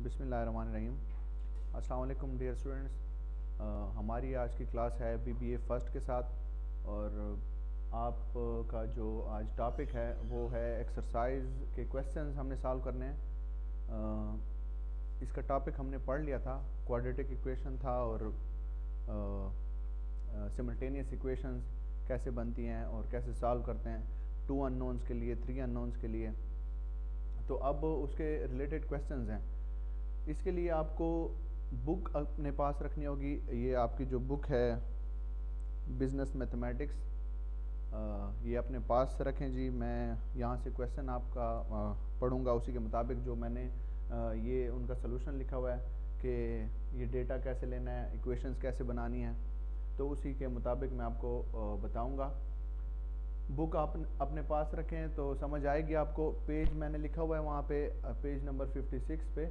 बिस्मिल्लाहिर्रहमानिर्रहीम। अस्सलाम वालेकुम डियर स्टूडेंट्स। हमारी आज की क्लास है बीबीए फर्स्ट के साथ और आप का जो आज टॉपिक है वो है एक्सरसाइज के क्वेश्चंस हमने सॉल्व करने हैं। इसका टॉपिक हमने पढ़ लिया था, क्वाड्रेटिक इक्वेशन था और सिमल्टेनियस इक्वेशंस कैसे बनती हैं और कैसे सॉल्व करते हैं 2 अननोन्स के लिए, 3 अननोन्स के लिए। तो अब उसके रिलेटेड क्वेश्चंस हैं। इसके लिए आपको बुक अपने पास रखनी होगी। ये आपकी जो बुक है बिज़नेस मैथमेटिक्स, ये अपने पास रखें जी। मैं यहाँ से क्वेश्चन आपका पढ़ूँगा, उसी के मुताबिक जो मैंने ये उनका सलूशन लिखा हुआ है कि ये डेटा कैसे लेना है, इक्वेशंस कैसे बनानी है, तो उसी के मुताबिक मैं आपको बताऊँगा। बुक आप अपने पास रखें तो समझ आएगी आपको। पेज मैंने लिखा हुआ है वहाँ पे, पेज नंबर 56 पे।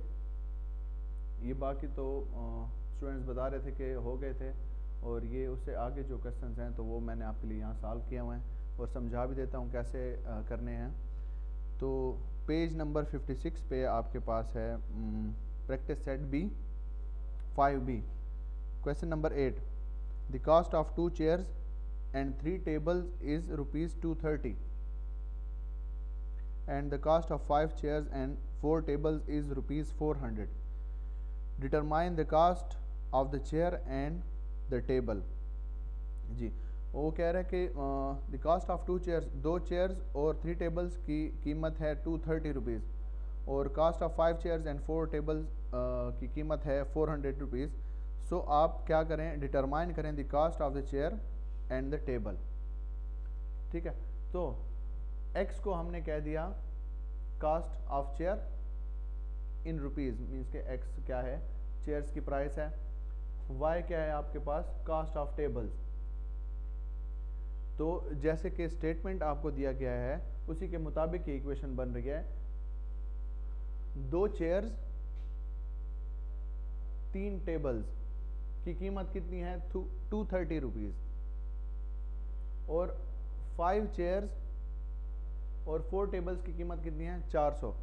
ये बाकी तो स्टूडेंट्स बता रहे थे कि हो गए थे, और ये उससे आगे जो क्वेश्चंस हैं तो वो मैंने आपके लिए यहाँ सॉल्व किए हुए हैं और समझा भी देता हूँ कैसे करने हैं। तो पेज नंबर 56 पे आपके पास है practice set B 5B। Question number 8, the cost of 2 chairs and 3 tables is ₹230 and the cost of 5 chairs and 4 tables is ₹400. Determine the cost of the chair and the table। जी, वो कह रहा है कि the cost of 2 chairs, 2 chairs और 3 tables की कीमत है ₹230 और cast of 5 chairs and 4 tables की कीमत है ₹400। सो आप क्या करें, डिटरमाइन करें the cost of the chair and the table. ठीक है, तो x को हमने कह दिया cost of chair in rupees, means के x क्या है, चेयर्स की प्राइस है। y क्या है आपके पास, कास्ट ऑफ टेबल्स। तो जैसे कि स्टेटमेंट आपको दिया गया है उसी के मुताबिक ये इक्वेशन बन रही है। 2 चेयर्स 3 टेबल्स की कीमत कितनी है, ₹230 और 5 चेयर्स और 4 टेबल्स की कीमत कितनी है, 400।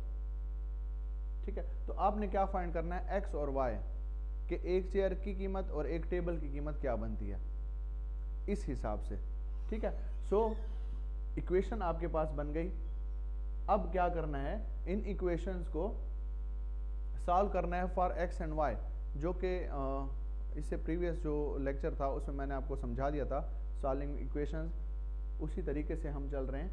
ठीक है, तो आपने क्या फाइंड करना है, एक्स और वाई कि एक चेयर की कीमत और एक टेबल की कीमत क्या बनती है, इस हिसाब से। ठीक है, सो इक्वेशन आपके पास बन गई। अब क्या करना है, इन इक्वेशंस को सॉल्व करना है फॉर एक्स एंड वाई, जो कि इससे प्रीवियस जो लेक्चर था उसमें मैंने आपको समझा दिया था सॉल्विंग इक्वेशंस। उसी तरीके से हम चल रहे हैं।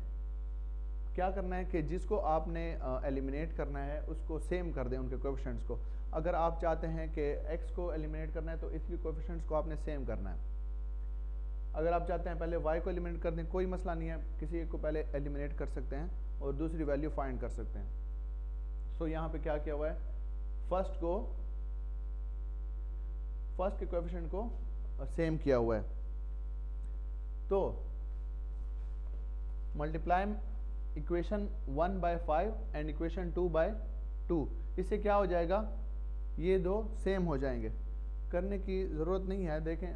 क्या करना है कि जिसको आपने एलिमिनेट करना है उसको सेम कर दें, उनके कोएफिशिएंट्स को। अगर आप चाहते हैं कि x को एलिमिनेट करना है तो इसके कोएफिशिएंट्स को आपने सेम करना है। अगर आप चाहते हैं पहले y को एलिमिनेट कर दें, कोई मसला नहीं है, किसी एक को पहले एलिमिनेट कर सकते हैं और दूसरी वैल्यू फाइंड कर सकते हैं। सो यहाँ पे क्या किया हुआ है, फर्स्ट के कोएफिशिएंट को सेम किया हुआ है। तो मल्टीप्लाई इक्वेशन 1/5 एंड इक्वेशन 2/2, इससे क्या हो जाएगा, ये दो सेम हो जाएंगे। करने की ज़रूरत नहीं है, देखें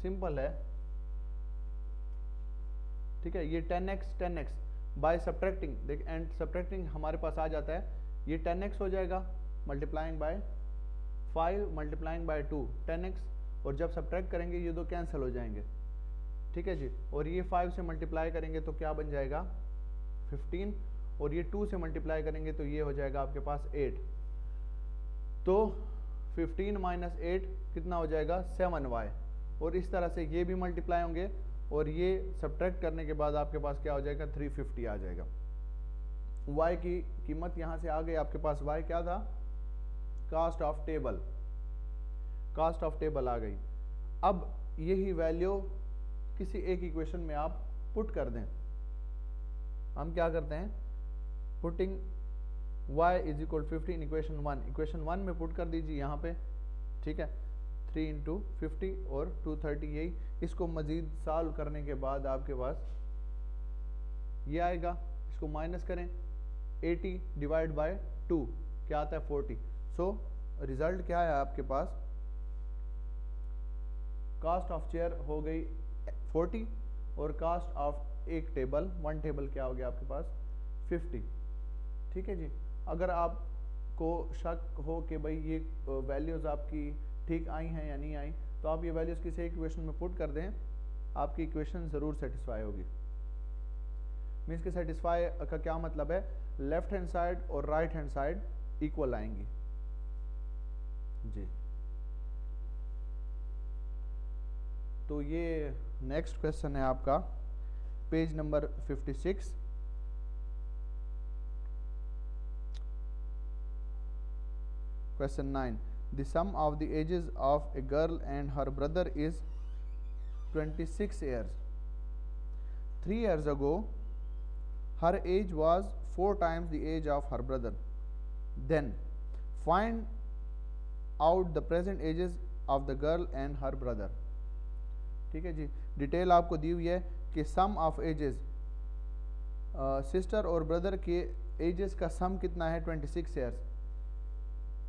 सिंपल है। ठीक है, ये 10x बाय सब्ट्रैक्टिंग, देख एंड सब्ट्रैक्टिंग हमारे पास आ जाता है। ये 10x हो जाएगा multiplying by 5 multiplying by 2 10x, और जब सब्ट्रैक्ट करेंगे ये दो कैंसिल हो जाएंगे। ठीक है जी, और ये 5 से मल्टीप्लाई करेंगे तो क्या बन जाएगा 15, और ये 2 से मल्टीप्लाई करेंगे तो ये हो जाएगा आपके पास 8। तो 15 - 8 कितना हो जाएगा, 7y। और इस तरह से ये भी मल्टीप्लाई होंगे और ये सब्ट्रैक्ट करने के बाद आपके पास क्या हो जाएगा, 350 आ जाएगा। y की कीमत यहाँ से आ गई आपके पास। y क्या था, cost of table, cost of table आ गई। अब यही वैल्यू किसी एक इक्वेशन में आप पुट कर दें। हम क्या करते हैं, पुटिंग y = 15 इक्वेशन 1 में पुट कर दीजिए यहाँ पे। ठीक है, 3 × 50 और 230, यही। इसको मज़ीद सॉल्व करने के बाद आपके पास ये आएगा, इसको माइनस करें, 80 डिवाइड बाय 2 क्या आता है, 40। सो रिजल्ट क्या है आपके पास, कास्ट ऑफ चेयर हो गई 40 और कास्ट ऑफ एक टेबल, 1 टेबल क्या हो गया आपके पास, 50। ठीक है जी, अगर आप को शक हो कि भाई ये वैल्यूज़ आपकी ठीक आई हैं या नहीं आई, तो आप ये वैल्यूज़ किसी एक इक्वेशन में पुट कर दें, आपकी इक्वेशन ज़रूर सेटिस्फाई होगी। मीन्स कि सेटिस्फाई का क्या मतलब है, लेफ्ट हैंड साइड और राइट हैंड साइड इक्वल आएंगी जी। तो ये नेक्स्ट क्वेश्चन है आपका page number 56। Question 9. The sum of the ages of a girl and her brother is 26 years. 3 years ago, her age was 4 times the age of her brother. Then, find out the present ages of the girl and her brother. ठीक है जी, detail आपको दी हुई है कि सम of edges, sister और brother के edges का सम कितना है, 26 ईयर्स।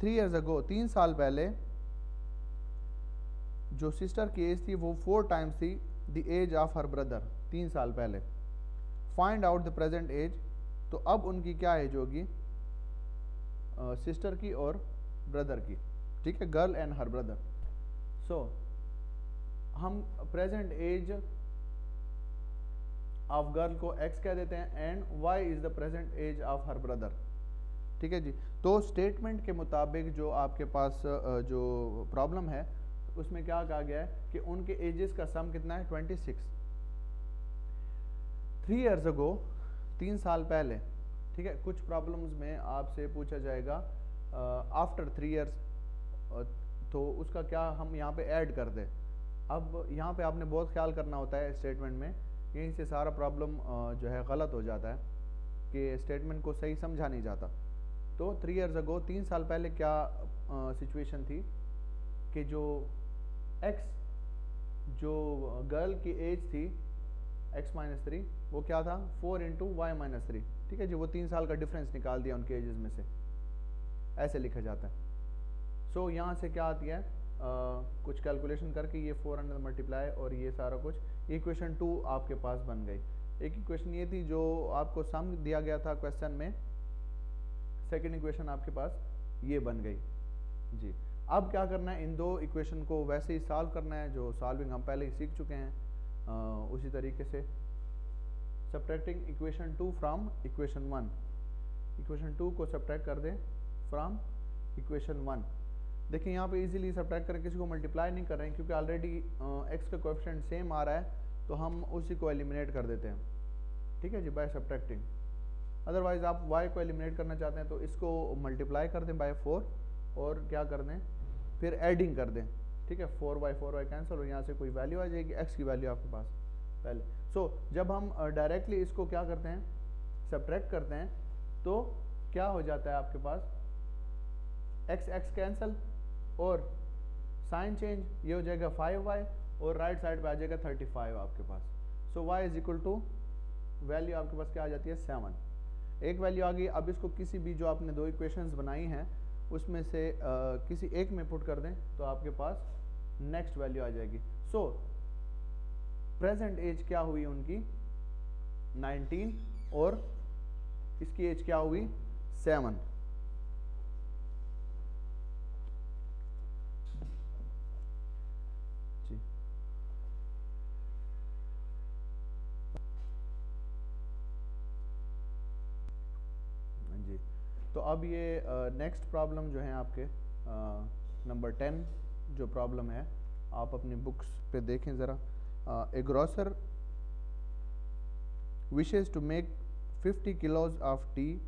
3 years ago, 3 साल पहले जो सिस्टर की एज थी वो 4 टाइम्स थी the age of her brother, 3 साल पहले। Find out the present age, तो अब उनकी क्या एज होगी, सिस्टर की और ब्रदर की, ठीक है, girl and her brother. So हम प्रेजेंट एज ऑफ गर्ल को x कह देते हैं and y is the present age of her brother, ठीक है जी। तो स्टेटमेंट के मुताबिक जो आपके पास जो प्रॉब्लम है उसमें क्या कहा गया है कि उनके एजेस का सम कितना है, 26। 3 years ago, 3 साल पहले, ठीक है। कुछ प्रॉब्लम्स में आपसे पूछा जाएगा आफ्टर 3 years, तो उसका क्या हम यहाँ पे ऐड कर दें। अब यहाँ पे आपने बहुत ख्याल करना होता है स्टेटमेंट में, यहीं से सारा प्रॉब्लम जो है गलत हो जाता है कि स्टेटमेंट को सही समझा नहीं जाता। तो 3 years ago, 3 साल पहले क्या सिचुएशन थी कि जो x, जो गर्ल की एज थी x-3, वो क्या था 4 × y-3, ठीक है जी। वो 3 साल का डिफरेंस निकाल दिया उनके एजेस में से, ऐसे लिखा जाता है। सो यहाँ से क्या आती है, कुछ कैलकुलेशन करके ये 400 मल्टीप्लाई और ये सारा कुछ, इक्वेशन 2 आपके पास बन गई। एक इक्वेशन ये थी जो आपको सम दिया गया था क्वेश्चन में, सेकेंड इक्वेशन आपके पास ये बन गई जी। अब क्या करना है, इन दो इक्वेशन को वैसे ही सॉल्व करना है जो सॉल्विंग हम पहले ही सीख चुके हैं। उसी तरीके से subtracting equation 2 from equation 1, equation 2 को सब्ट्रैक्ट कर दें फ्रॉम इक्वेशन 1। देखिए यहाँ पे इजीली सब्ट्रैक्ट करके किसी को मल्टीप्लाई नहीं कर रहे हैं क्योंकि ऑलरेडी x का कोएफिशिएंट सेम आ रहा है, तो हम उसी को एलिमिनेट कर देते हैं, ठीक है जी, बाय सब्ट्रैक्टिंग। अदरवाइज आप y को एलिमिनेट करना चाहते हैं तो इसको मल्टीप्लाई कर दें बाय 4 और क्या कर दें, फिर एडिंग कर दें, ठीक है। 4y कैंसिल और यहाँ से कोई वैल्यू आ जाएगी, x की वैल्यू आपके पास पहले। सो जब हम डायरेक्टली इसको क्या करते हैं, सब्ट्रैक्ट करते हैं, तो क्या हो जाता है आपके पास, x कैंसिल और साइन चेंज, ये हो जाएगा 5y और राइट साइड पे आ जाएगा 35 आपके पास। So y is equal to value आपके पास क्या आ जाती है, 7। एक वैल्यू आ गई। अब इसको किसी भी जो आपने दो इक्वेशंस बनाई हैं उसमें से किसी एक में पुट कर दें तो आपके पास नेक्स्ट वैल्यू आ जाएगी। सो प्रेजेंट एज क्या हुई उनकी, 19 और इसकी एज क्या हुई, 7। जी जी, तो अब ये नेक्स्ट प्रॉब्लम जो है आपके नंबर 10 जो प्रॉब्लम है, आप अपनी बुक्स पे देखें ज़रा। ए grocer wishes to make 50 kilos of tea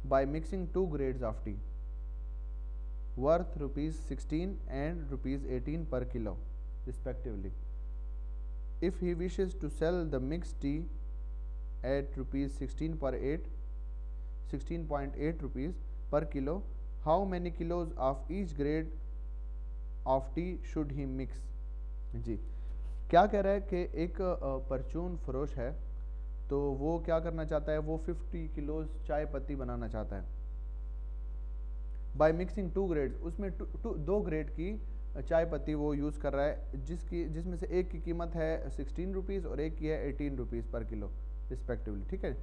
by mixing 2 grades of tea worth ₹16 and ₹18 per kilo respectively. If he wishes to sell the mixed tea at ₹16.8 rupees per kilo, how many kilos of each grade of tea should he mix? जी, क्या कह रहा है कि एक परचून फरोश है, तो वो क्या करना चाहता है, वो 50 किलोज चाय पत्ती बनाना चाहता है बाय मिक्सिंग 2 ग्रेड्स, उसमें 2 ग्रेड की चाय पत्ती वो यूज़ कर रहा है, जिसमें से एक की कीमत है 16 रुपीज़ और एक की है 18 रुपीज़ पर किलो रिस्पेक्टिवली, ठीक है।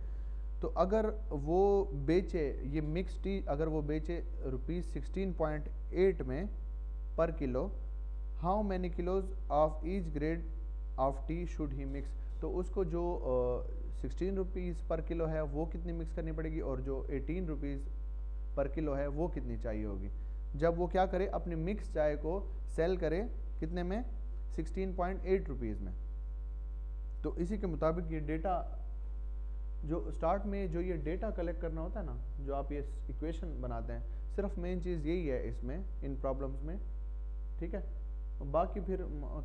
तो अगर वो बेचे ये मिक्स टी, अगर वो बेचे ₹16.8 में पर kilo, how many kilos of each grade of T should he mix, तो उसको जो 16 रुपीज़ पर किलो है वो कितनी मिक्स करनी पड़ेगी, और जो 18 रुपीज़ पर किलो है वो कितनी चाहिए होगी, जब वो क्या करे अपनी मिक्स चाय को सेल करे कितने में, 16.8 रुपीज़ में। तो इसी के मुताबिक ये डेटा जो स्टार्ट में जो ये डेटा कलेक्ट करना होता है ना, जो आप ये इक्वेशन बनाते हैं, सिर्फ मेन चीज़ यही है इसमें, इन प्रॉब्लम्स में, ठीक है। बाकी फिर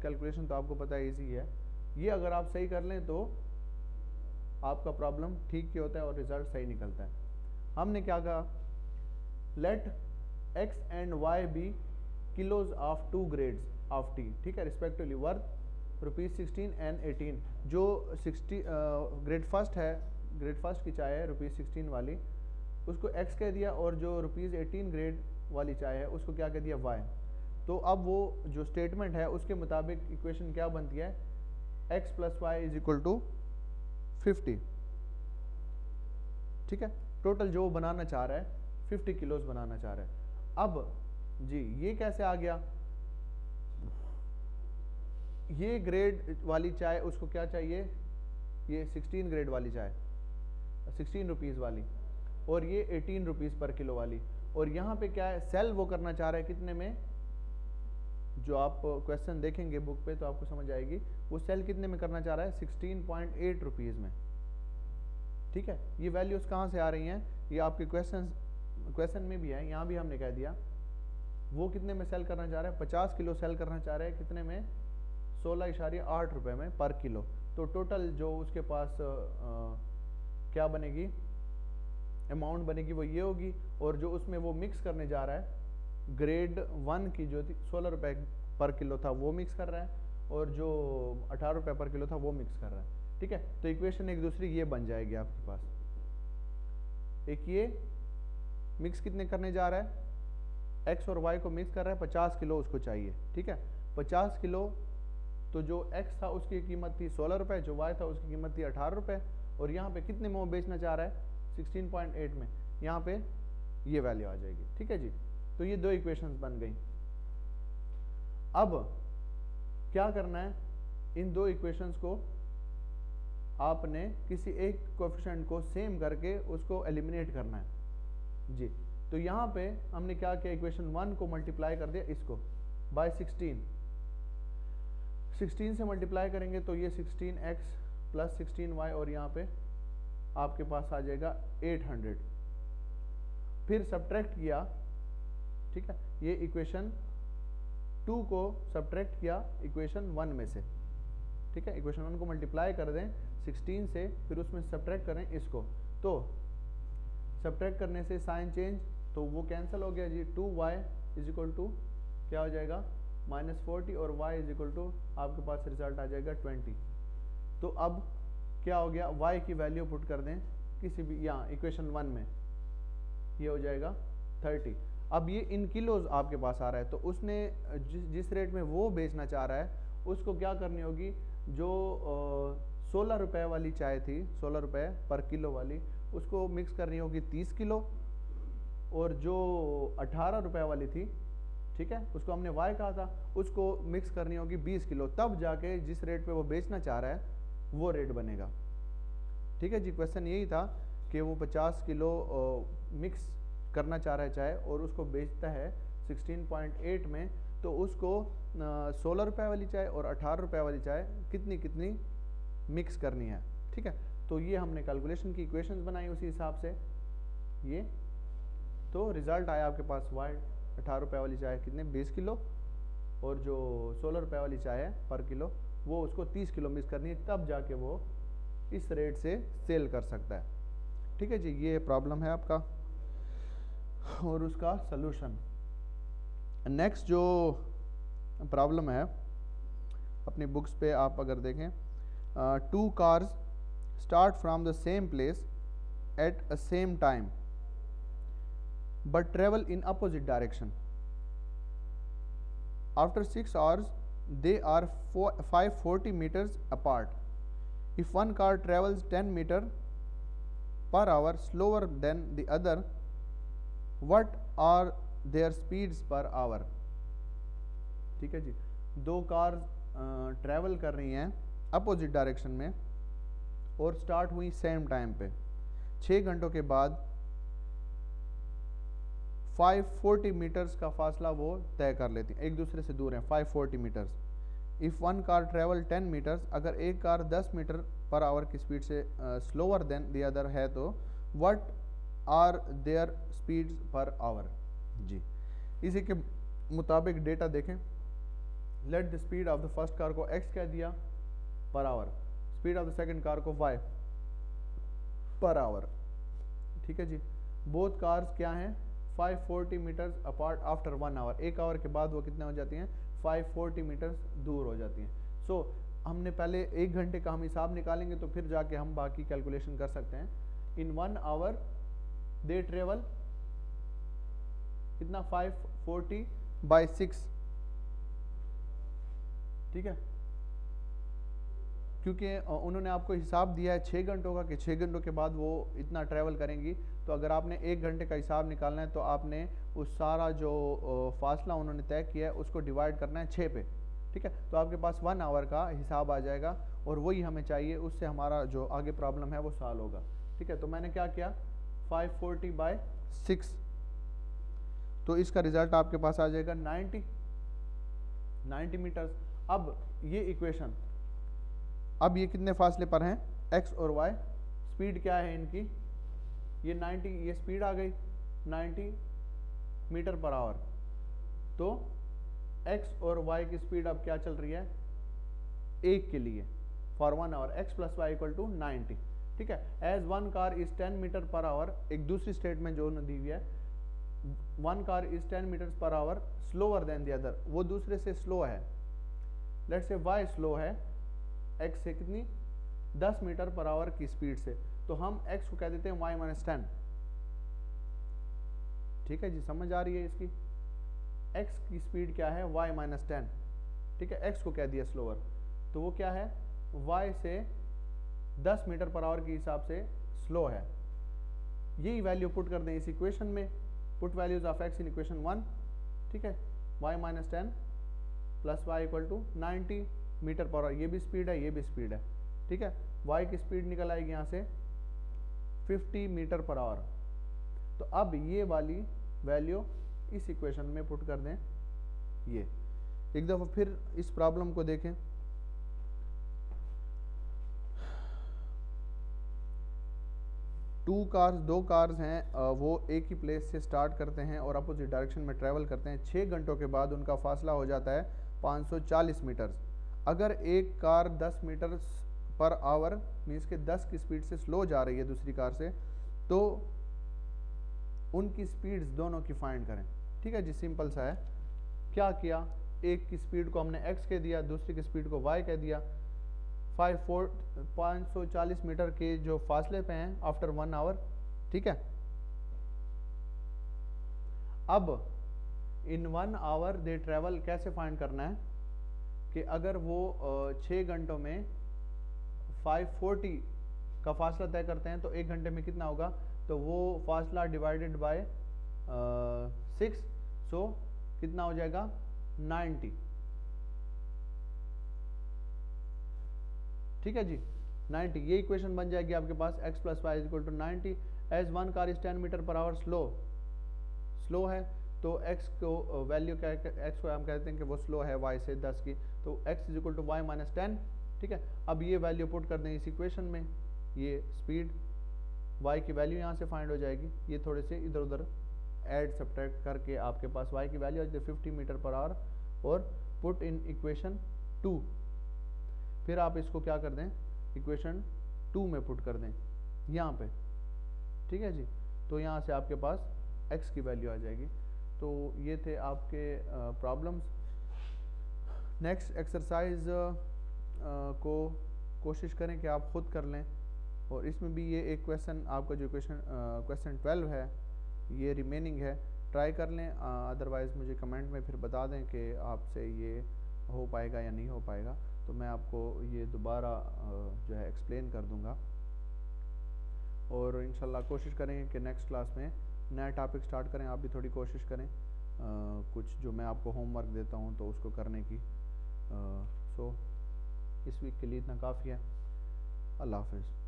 कैलकुलेशन तो आपको पता है इजी है। ये अगर आप सही कर लें तो आपका प्रॉब्लम ठीक ही होता है और रिजल्ट सही निकलता है। हमने क्या कहा, let x and y be kilos of 2 grades of tea, ठीक है, रिस्पेक्टिवली वर्थ ₹16 एंड 18। जो 60 ग्रेड फर्स्ट है, ग्रेड फर्स्ट की चाय है ₹16 वाली, उसको x कह दिया, और जो ₹18 ग्रेड वाली चाय है उसको क्या कह दिया, y। तो अब वो जो स्टेटमेंट है उसके मुताबिक इक्वेशन क्या बनती है, x plus y is equal to 50, ठीक है। टोटल जो वो बनाना चाह रहा है 50 किलोज बनाना चाह रहा है। अब जी ये कैसे आ गया, ये ग्रेड वाली चाय उसको क्या चाहिए, ये 16 ग्रेड वाली चाय 16 रुपीज़ वाली, और ये 18 रुपीज़ पर किलो वाली, और यहाँ पे क्या है, सेल वो करना चाह रहा है कितने में, जो आप क्वेश्चन देखेंगे बुक पे तो आपको समझ आएगी, वो सेल कितने में करना चाह रहा है, 16.8 रुपीज़ में, ठीक है। ये वैल्यूज़ कहाँ से आ रही हैं, ये आपके क्वेश्चन में भी है, यहाँ भी हमने कह दिया। वो कितने में सेल करना चाह रहा है, 50 किलो सेल करना चाह रहा है कितने में, 16.8 रुपये में पर किलो। तो टोटल जो उसके पास क्या बनेगी, अमाउंट बनेगी वो ये होगी, और जो उसमें वो मिक्स करने जा रहा है ग्रेड 1 की जो थी 16 रुपये पर किलो था वो मिक्स कर रहा है, और जो 18 रुपये पर किलो था वो मिक्स कर रहा है, ठीक है। तो इक्वेशन एक दूसरी ये बन जाएगी आपके पास, एक ये मिक्स कितने करने जा रहा है, x और y को मिक्स कर रहा है, 50 किलो उसको चाहिए, ठीक है। 50 किलो, तो जो x था उसकी कीमत थी 16 रुपये, जो y था उसकी कीमत थी 18 रुपये, और यहाँ पे कितने में वो बेचना चाह रहा है, 16.8 में, यहाँ पे ये वैल्यू आ जाएगी, ठीक है जी। तो ये दो इक्वेशंस बन गई। अब क्या करना है, इन दो इक्वेशंस को आपने किसी एक कोएफिशिएंट को सेम करके उसको एलिमिनेट करना है जी। तो यहाँ पे हमने क्या किया, इक्वेशन 1 को मल्टीप्लाई कर दिया इसको बाय 16 से मल्टीप्लाई करेंगे तो ये 16x प्लस 16y, और यहाँ पे आपके पास आ जाएगा 800। फिर सब्ट्रैक्ट किया, ठीक है, ये इक्वेशन 2 को सब्ट्रैक्ट किया इक्वेशन 1 में से, ठीक है। इक्वेशन 1 को मल्टीप्लाई कर दें 16 से, फिर उसमें सब्ट्रैक्ट करें इसको, तो सब्ट्रैक्ट करने से साइन चेंज, तो वो कैंसिल हो गया जी। 2y इज इक्वल टू क्या हो जाएगा, -40, और y इज इक्वल टू आपके पास रिजल्ट आ जाएगा 20। तो अब क्या हो गया, y की वैल्यू पुट कर दें किसी भी यहाँ इक्वेशन 1 में, ये हो जाएगा 30। अब ये इन किलोज आपके पास आ रहा है, तो उसने जिस रेट में वो बेचना चाह रहा है उसको क्या करनी होगी, जो 16 रुपये वाली चाय थी, 16 रुपये पर किलो वाली, उसको मिक्स करनी होगी 30 किलो, और जो 18 रुपये वाली थी, ठीक है, उसको हमने y कहा था, उसको मिक्स करनी होगी 20 किलो, तब जाके जिस रेट पे वो बेचना चाह रहा है वो रेट बनेगा, ठीक है जी। क्वेश्चन यही था कि वो 50 किलो मिक्स करना चाह रहा है चाय, और उसको बेचता है 16.8 में, तो उसको 16 रुपये वाली चाय और 18 रुपये वाली चाय कितनी कितनी मिक्स करनी है, ठीक है। तो ये हमने कैलकुलेशन की इक्वेशंस बनाई उसी हिसाब से, ये तो रिजल्ट आया आपके पास y 18 रुपये वाली चाय कितने 20 किलो, और जो 16 रुपये वाली चाय है पर किलो वो उसको 30 किलो मिक्स करनी है, तब जाके वो इस रेट से सेल कर सकता है, ठीक है जी। ये प्रॉब्लम है आपका और उसका सलूशन। नेक्स्ट जो प्रॉब्लम है अपनी बुक्स पे आप अगर देखें, 2 cars start from the same place at a same time but travel in opposite direction. After 6 hours they are 540 meters apart. If one car travels 10 meter per hour slower than the other, what are their speeds per hour? ठीक है जी, दो cars travel कर रही हैं opposite direction में और start हुई same time पे, 6 घंटों के बाद 540 मीटर्स का फासला वो तय कर लेती हैं, एक दूसरे से दूर हैं 540 meters. If one car travel 10 meters, अगर एक कार 10 मीटर पर आवर की स्पीड से स्लोअर देन द अदर है तो what are their speeds per hour. जी, इसी के मुताबिक डेटा देखें। Let the speed of the first car को x कह दिया per hour, speed of the second car को y पर आवर। ठीक है जी, बोथ कार्स क्या हैं 540 मीटर्स अपार्ट आफ्टर 1 आवर, एक आवर के बाद वो कितने हो जाती हैं 540 मीटर्स दूर हो जाती हैं। सो हमने पहले 1 घंटे का हम हिसाब निकालेंगे तो फिर जाके हम बाकी कैलकुलेशन कर सकते हैं। इन 1 आवर दे ट्रेवल कितना 540 बाई 6, ठीक है, क्योंकि उन्होंने आपको हिसाब दिया है 6 घंटों का कि 6 घंटों के बाद वो इतना ट्रैवल करेंगी। तो अगर आपने 1 घंटे का हिसाब निकालना है तो आपने उस सारा जो फासला उन्होंने तय किया है उसको डिवाइड करना है 6 पे। ठीक है, तो आपके पास 1 आवर का हिसाब आ जाएगा और वही हमें चाहिए, उससे हमारा जो आगे प्रॉब्लम है वो सॉल्व होगा। ठीक है, तो मैंने क्या किया 540 बाई 6, तो इसका रिजल्ट आपके पास आ जाएगा 90 मीटर्स। अब ये इक्वेशन, अब ये कितने फासले पर हैं x और y, स्पीड क्या है इनकी, ये 90, ये स्पीड आ गई 90 मीटर पर आवर। तो x और y की स्पीड अब क्या चल रही है एक के लिए for 1 hour, x plus y equal to 90। ठीक है, as 1 car is 10 metre per hour, एक दूसरी स्टेटमेंट जो दी हुई है 1 car is 10 metre per hour slower than the other, वो दूसरे से स्लो है। लेट्स से y स्लो है x से कितनी 10 मीटर पर आवर की स्पीड से, तो हम x को कह देते हैं y माइनस 10। ठीक है जी, समझ आ रही है इसकी, x की स्पीड क्या है y माइनस 10। ठीक है, x को कह दिया स्लोअर, तो वो क्या है y से 10 मीटर पर आवर के हिसाब से स्लो है। यही वैल्यू पुट कर दें इस इक्वेशन में, put values of x in equation 1। ठीक है, y minus 10 plus y equal to 90 metre per hour, ये भी स्पीड है ये भी स्पीड है। ठीक है, y की स्पीड निकल आएगी यहाँ से 50 मीटर पर आवर। तो अब ये वाली वैल्यू इस इक्वेशन में पुट कर दें। ये एक दफ़ा फिर इस प्रॉब्लम को देखें। दो कार्स हैं, वो एक ही प्लेस से स्टार्ट करते हैं और अपोजिट डायरेक्शन में ट्रैवल करते हैं। 6 घंटों के बाद उनका फासला हो जाता है 540 मीटर। अगर एक car 10 metre per hour means के 10 की स्पीड से स्लो जा रही है दूसरी कार से, तो उनकी स्पीड्स दोनों की फाइंड करें। ठीक है जी, सिंपल सा है। क्या किया, एक की स्पीड को हमने x कह दिया, दूसरी की स्पीड को y कह दिया। 540 मीटर के जो फासले पे हैं आफ्टर 1 आवर। ठीक है, अब इन 1 आवर दे ट्रेवल कैसे फाइंड करना है कि अगर वो 6 घंटों में 540 का फासला तय करते हैं तो 1 घंटे में कितना होगा, तो वो फासला डिवाइडेड बाय 6, सो कितना हो जाएगा 90। ठीक है जी, 90, ये इक्वेशन बन जाएगी आपके पास x plus y equal to 90। As 1 car is 10 metre per hour slow है, तो x को वैल्यू क्या है, x को हम कहते हैं कि वो स्लो है y से 10 की, तो x is equal to y minus 10। ठीक है, अब ये वैल्यू पुट कर दें इस इक्वेशन में, ये स्पीड y की वैल्यू यहाँ से फाइंड हो जाएगी। ये थोड़े से इधर उधर ऐड सब्ट्रैक्ट करके आपके पास y की वैल्यू आ जाती है 50 मीटर पर आवर, और पुट इन इक्वेशन 2। फिर आप इसको क्या कर दें, इक्वेशन 2 में पुट कर दें यहाँ पे। ठीक है जी, तो यहाँ से आपके पास x की वैल्यू आ जाएगी। तो ये थे आपके प्रॉब्लम्स। नेक्स्ट एक्सरसाइज को कोशिश करें कि आप ख़ुद कर लें, और इसमें भी ये एक क्वेश्चन आपका जो क्वेश्चन 12 है ये रिमेनिंग है, ट्राई कर लें। अदरवाइज़ मुझे कमेंट में फिर बता दें कि आपसे ये हो पाएगा या नहीं हो पाएगा, तो मैं आपको ये दोबारा जो है एक्सप्लेन कर दूंगा। और इंशाल्लाह कोशिश करेंगे कि नेक्स्ट क्लास में नया टॉपिक स्टार्ट करें। आप भी थोड़ी कोशिश करें कुछ जो मैं आपको होमवर्क देता हूँ तो उसको करने की। सो इस वीक के लिए इतना काफ़ी है। अल्लाह हाफ़िज़।